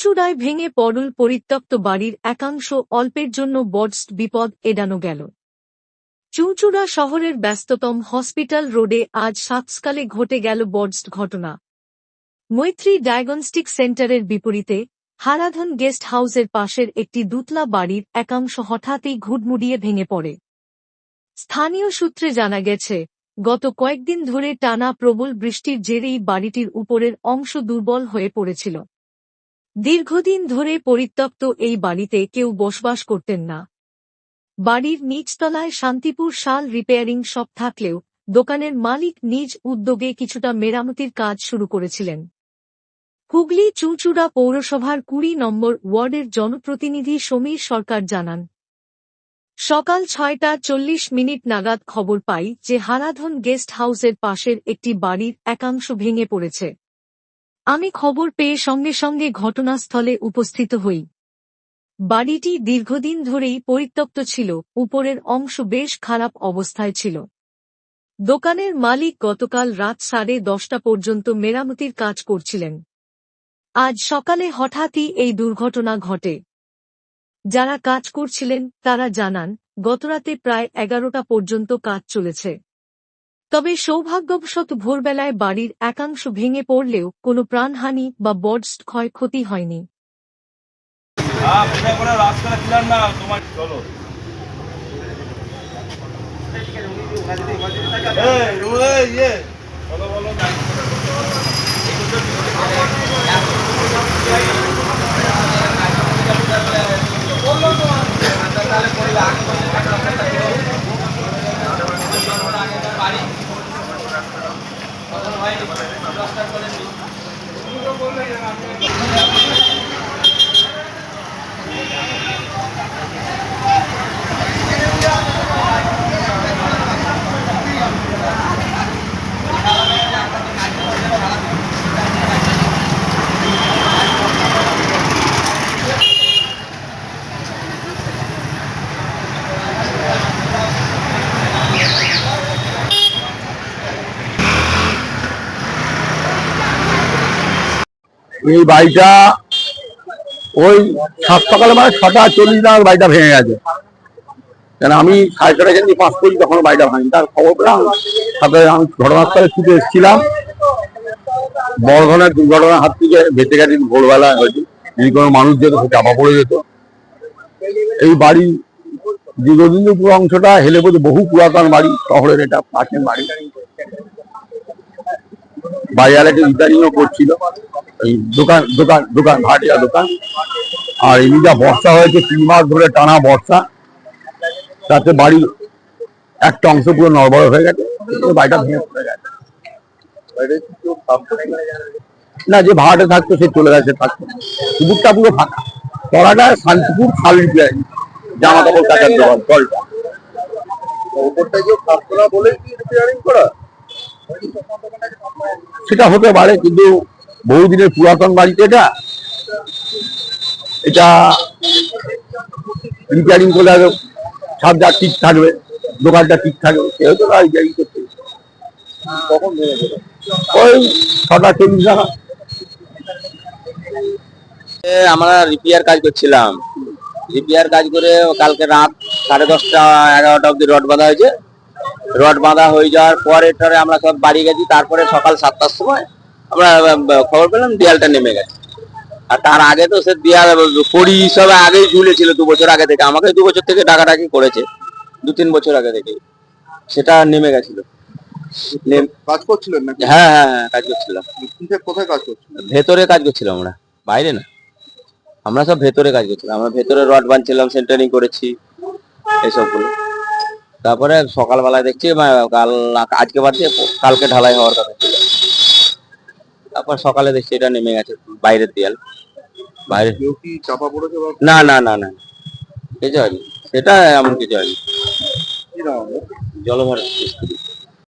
চুঁচুড়ায় ভেঙে পড়ল পরিত্যক্ত বাড়ির একাংশ, অল্পের জন্য বর্জ্য বিপদ এড়ানো গেল। চুঁচুড়া শহরের ব্যস্ততম হসপিটাল রোডে আজ সকালে ঘটে গেল বর্জ্য ঘটনা। মৈত্রী ডায়াগনস্টিক সেন্টারের বিপরীতে হারাধন গেস্ট হাউসের পাশের একটি দুতলা বাড়ির একাংশ হঠাৎই ঘুটমুড়িয়ে ভেঙে পড়ে। স্থানীয় সূত্রে জানা গেছে, গত কয়েকদিন ধরে টানা প্রবল বৃষ্টির জেরেই বাড়িটির উপরের অংশ দুর্বল হয়ে পড়েছিল। দীর্ঘদিন ধরে পরিত্যক্ত এই বাড়িতে কেউ বসবাস করতেন না। বাড়ির নিচতলায় শান্তিপুর শাল রিপেয়ারিং শপ থাকলেও দোকানের মালিক নিজ উদ্যোগে কিছুটা মেরামতির কাজ শুরু করেছিলেন। হুগলি চুঁচুড়া পৌরসভার ২০ নম্বর ওয়ার্ডের জনপ্রতিনিধি সমীর সরকার জানান, সকাল ৬টা ৪০ মিনিট নাগাদ খবর পাই যে হারাধন গেস্ট হাউসের পাশের একটি বাড়ির একাংশ ভেঙে পড়েছে। আমি খবর পেয়ে সঙ্গে সঙ্গে ঘটনাস্থলে উপস্থিত হই। বাড়িটি দীর্ঘদিন ধরেই পরিত্যক্ত ছিল, উপরের অংশ বেশ খারাপ অবস্থায় ছিল। দোকানের মালিক গতকাল রাত 10:30 পর্যন্ত মেরামতির কাজ করছিলেন। আজ সকালে হঠাৎই এই দুর্ঘটনা ঘটে। যারা কাজ করছিলেন তারা জানান, গতরাতে প্রায় 11টা পর্যন্ত কাজ চলেছে। তবে সৌভাগ্যবশত ভোরবেলায় বাড়ির একাংশ ভেঙে পড়লেও কোনো প্রাণহানি বা বর্জ্য ক্ষয়ক্ষতি হয়নি। এই বাড়িটা ওই সকালে মানে 6:40 নাগাদ বাড়িটা ভেঙে গেছে। কেন আমি 6:30 কেজি 5 কেজি তখন বাড়িটা ভাঙি, তার খবর পেলাম। সাথে আমি ঘটনাস্থলে ছুটে এসেছিলাম। বড় ধরনের দুর্ঘটনার হাত থেকে বেঁচে গেছে। ভোরবেলা হয়েছে, যদি কোনো মানুষ যেত সে চাপা পড়ে যেত। এই বাড়ি দীর্ঘদিন পুরো অংশটা হেলে পড়ে, বহু পুরাতন বাড়ি, শহরের এটা প্রাচীন বাড়ি। বাড়িওয়ালা একটা রিপেয়ারিংও করছিল, এই দোকান ভাটিয়া দোকান। আর এমনি যা বর্ষা হয়েছে, 3 মাস ধরে টানা বর্ষা, তাতে বাড়ির একটা অংশ পুরো নড়বড় হয়ে গেছে। বাড়িটা ভেঙে পড়ে গেছে। না, যে ভাড়াটা থাকতো সে চলে গেছে, থাকতো। পুকুরটা পুরো ফাঁকা। পড়াটা শান্তিপুর শাল রিপেয়ারিং, জামা কাপড় কাচার দোকান। জলটা সেটা হতে পারে, কিন্তু বহুদিনের পুরাতন বাড়িতে এটা রিপেয়ারিং করলে সব যা ঠিক থাকবে, দোকানটা ঠিক থাকবে, সেহেতু রিপেয়ারিং করতে। ওই 6:40 নাগাদ। আমরা রিপেয়ার কাজ করছিলাম। রিপেয়ার কাজ করে কালকে রাত 10:30 11টা অব্দি রড বাঁধা হয়েছে। রড বাঁধা হয়ে যাওয়ার পরে আমরা সব বাড়ি গেছি। তারপরে সকাল 7টার সময় আমরা খবর পেলাম দেয়ালটা নেমে গেছে। আর তার আগে তো সে দেয়াল পড়ি সব আগেই ঝুলেছিল, 2 বছর আগে থেকে। আমাকে 2 বছর থেকে ডাকাডাকি করেছে, 2-3 বছর আগে থেকে সেটা নেমে গেছিল। কাজ করছিলেন নাকি? হ্যাঁ হ্যাঁ হ্যাঁ, কাজ করছিলাম। কোথায় কাজ করছিলেন? ভেতরে কাজ করছিলাম আমরা, বাইরে না। আমরা সব ভেতরে কাজ করছিলাম। আমরা ভেতরে রড বাঁধছিলাম, সেন্টারিং করেছি এইসবগুলো। তারপরে সকালবেলায় দেখছি আজকে বাদ দিয়ে কালকে ঢালাই হওয়ার কথা ছিল। তারপর সকালে দেখছি এটা নেমে গেছে, বাইরের দেয়াল। বাইরে চাপা পড়েছে? না না না না, কিছু হয়নি, সেটা এমন কিছু হয়নি। জলভর মিস্ত্রি।